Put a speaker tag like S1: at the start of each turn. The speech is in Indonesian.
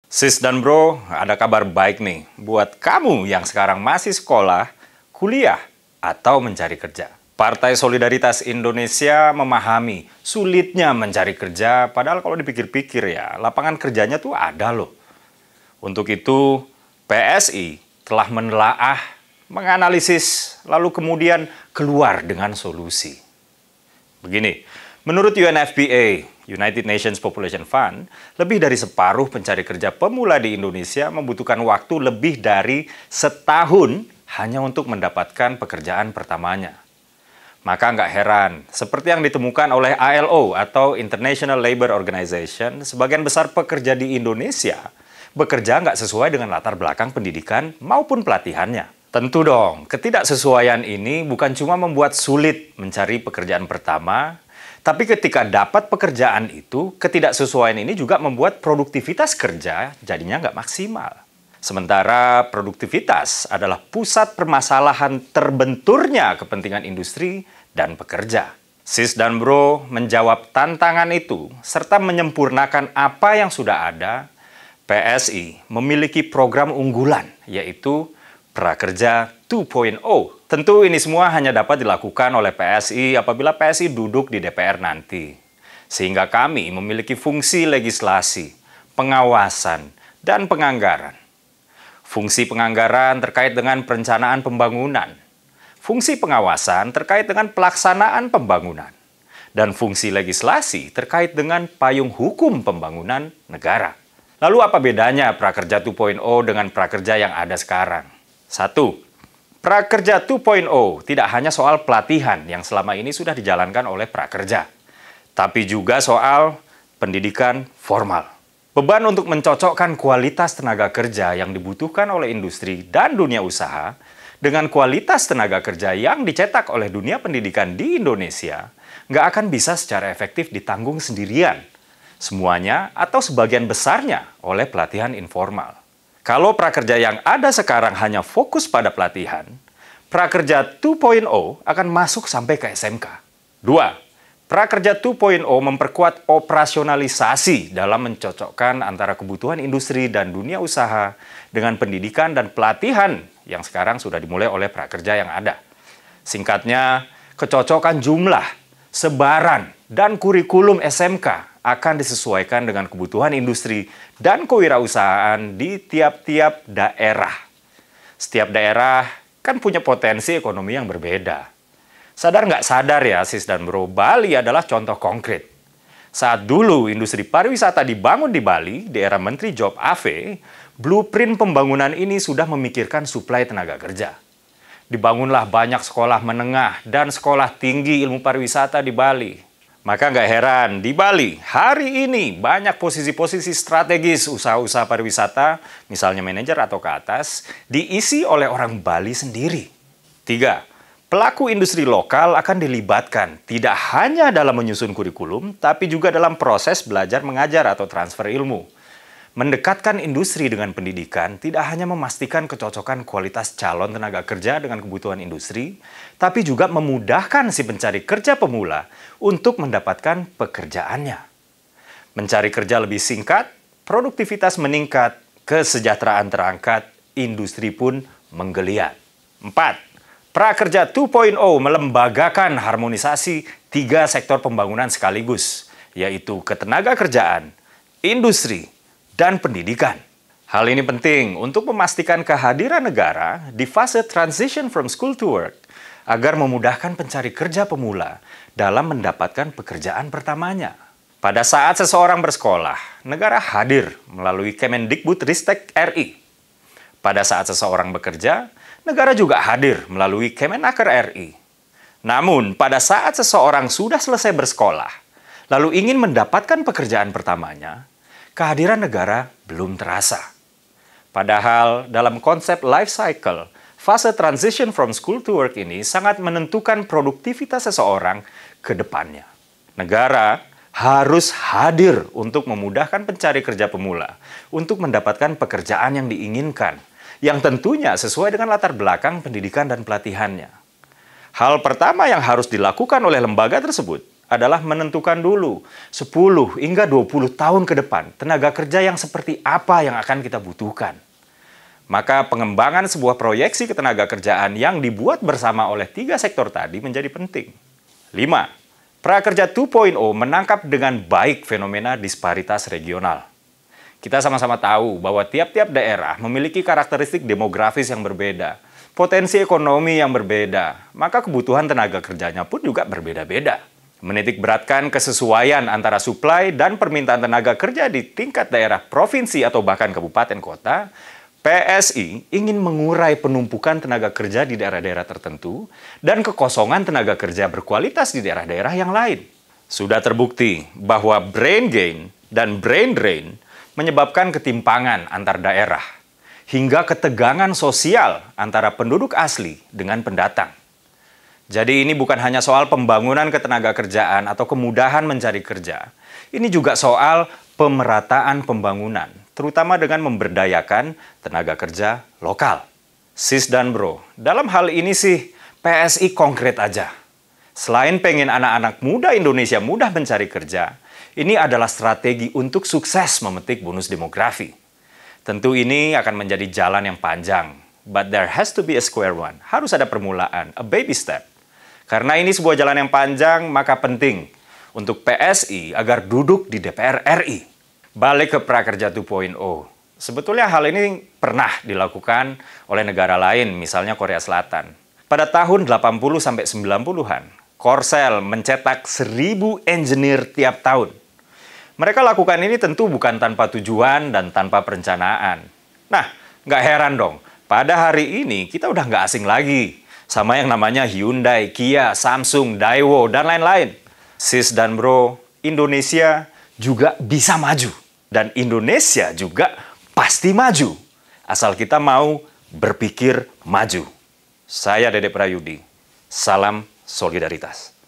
S1: Sis dan bro, ada kabar baik nih buat kamu yang sekarang masih sekolah, kuliah, atau mencari kerja. Partai Solidaritas Indonesia memahami sulitnya mencari kerja, padahal kalau dipikir-pikir ya, lapangan kerjanya tuh ada loh. Untuk itu, PSI telah menelaah, menganalisis, lalu kemudian keluar dengan solusi. Begini, menurut UNFPA, United Nations Population Fund, lebih dari separuh pencari kerja pemula di Indonesia membutuhkan waktu lebih dari setahun hanya untuk mendapatkan pekerjaan pertamanya. Maka nggak heran, seperti yang ditemukan oleh ILO atau International Labour Organization, sebagian besar pekerja di Indonesia bekerja nggak sesuai dengan latar belakang pendidikan maupun pelatihannya. Tentu dong, ketidaksesuaian ini bukan cuma membuat sulit mencari pekerjaan pertama, tapi ketika dapat pekerjaan itu, ketidaksesuaian ini juga membuat produktivitas kerja jadinya nggak maksimal. Sementara produktivitas adalah pusat permasalahan terbenturnya kepentingan industri dan pekerja. Sis dan bro menjawab tantangan itu, serta menyempurnakan apa yang sudah ada, PSI memiliki program unggulan, yaitu Prakerja 2.0. Tentu ini semua hanya dapat dilakukan oleh PSI apabila PSI duduk di DPR nanti. Sehingga kami memiliki fungsi legislasi, pengawasan, dan penganggaran. Fungsi penganggaran terkait dengan perencanaan pembangunan. Fungsi pengawasan terkait dengan pelaksanaan pembangunan. Dan fungsi legislasi terkait dengan payung hukum pembangunan negara. Lalu apa bedanya Prakerja 2.0 dengan prakerja yang ada sekarang? 1. Prakerja 2.0 tidak hanya soal pelatihan yang selama ini sudah dijalankan oleh prakerja, tapi juga soal pendidikan formal. Beban untuk mencocokkan kualitas tenaga kerja yang dibutuhkan oleh industri dan dunia usaha dengan kualitas tenaga kerja yang dicetak oleh dunia pendidikan di Indonesia nggak akan bisa secara efektif ditanggung sendirian, semuanya atau sebagian besarnya oleh pelatihan informal. Kalau prakerja yang ada sekarang hanya fokus pada pelatihan, Prakerja 2.0 akan masuk sampai ke SMK. 2. Prakerja 2.0 memperkuat operasionalisasi dalam mencocokkan antara kebutuhan industri dan dunia usaha dengan pendidikan dan pelatihan yang sekarang sudah dimulai oleh prakerja yang ada. Singkatnya, kecocokan jumlah, sebaran, dan kurikulum SMK akan disesuaikan dengan kebutuhan industri dan kewirausahaan di tiap-tiap daerah. Setiap daerah kan punya potensi ekonomi yang berbeda. Sadar nggak sadar ya sis dan bro, Bali adalah contoh konkret. Saat dulu industri pariwisata dibangun di Bali, di era Menteri Job AV, blueprint pembangunan ini sudah memikirkan suplai tenaga kerja. Dibangunlah banyak sekolah menengah dan sekolah tinggi ilmu pariwisata di Bali. Maka nggak heran, di Bali hari ini banyak posisi-posisi strategis usaha-usaha pariwisata, misalnya manajer atau ke atas, diisi oleh orang Bali sendiri. 3. Pelaku industri lokal akan dilibatkan tidak hanya dalam menyusun kurikulum, tapi juga dalam proses belajar mengajar atau transfer ilmu. Mendekatkan industri dengan pendidikan tidak hanya memastikan kecocokan kualitas calon tenaga kerja dengan kebutuhan industri, tapi juga memudahkan si pencari kerja pemula untuk mendapatkan pekerjaannya. Mencari kerja lebih singkat, produktivitas meningkat, kesejahteraan terangkat, industri pun menggeliat. 4. Prakerja 2.0 melembagakan harmonisasi 3 sektor pembangunan sekaligus, yaitu ketenaga kerjaan, industri, dan pendidikan. Hal ini penting untuk memastikan kehadiran negara di fase transition from school to work agar memudahkan pencari kerja pemula dalam mendapatkan pekerjaan pertamanya. Pada saat seseorang bersekolah, negara hadir melalui Kemendikbudristek RI. Pada saat seseorang bekerja, negara juga hadir melalui Kemenaker RI. Namun, pada saat seseorang sudah selesai bersekolah, lalu ingin mendapatkan pekerjaan pertamanya, kehadiran negara belum terasa. Padahal dalam konsep life cycle, fase transition from school to work ini sangat menentukan produktivitas seseorang ke depannya. Negara harus hadir untuk memudahkan pencari kerja pemula untuk mendapatkan pekerjaan yang diinginkan, yang tentunya sesuai dengan latar belakang pendidikan dan pelatihannya. Hal pertama yang harus dilakukan oleh lembaga tersebut adalah menentukan dulu 10 hingga 20 tahun ke depan tenaga kerja yang seperti apa yang akan kita butuhkan. Maka pengembangan sebuah proyeksi ketenaga kerjaan yang dibuat bersama oleh 3 sektor tadi menjadi penting. 5. Prakerja 2.0 menangkap dengan baik fenomena disparitas regional. Kita sama-sama tahu bahwa tiap-tiap daerah memiliki karakteristik demografis yang berbeda, potensi ekonomi yang berbeda, maka kebutuhan tenaga kerjanya pun juga berbeda-beda. Menitik beratkan kesesuaian antara suplai dan permintaan tenaga kerja di tingkat daerah, provinsi, atau bahkan kabupaten kota, PSI ingin mengurai penumpukan tenaga kerja di daerah-daerah tertentu dan kekosongan tenaga kerja berkualitas di daerah-daerah yang lain. Sudah terbukti bahwa brain gain dan brain drain menyebabkan ketimpangan antar daerah, hingga ketegangan sosial antara penduduk asli dengan pendatang. Jadi ini bukan hanya soal pembangunan ketenaga kerjaan atau kemudahan mencari kerja. Ini juga soal pemerataan pembangunan, terutama dengan memberdayakan tenaga kerja lokal. Sis dan bro, dalam hal ini sih PSI konkret aja. Selain pengen anak-anak muda Indonesia mudah mencari kerja, ini adalah strategi untuk sukses memetik bonus demografi. Tentu ini akan menjadi jalan yang panjang, but there has to be a square one. Harus ada permulaan, a baby step. Karena ini sebuah jalan yang panjang, maka penting untuk PSI agar duduk di DPR RI. Balik ke Prakerja 2.0. Sebetulnya hal ini pernah dilakukan oleh negara lain, misalnya Korea Selatan. Pada tahun 80-90-an, Korsel mencetak 1.000 engineer tiap tahun. Mereka lakukan ini tentu bukan tanpa tujuan dan tanpa perencanaan. Nah, nggak heran dong, pada hari ini kita udah nggak asing lagi sama yang namanya Hyundai, Kia, Samsung, Daewoo, dan lain-lain. Sis dan bro, Indonesia juga bisa maju. Dan Indonesia juga pasti maju. Asal kita mau berpikir maju. Saya Dede Prayudi. Salam solidaritas.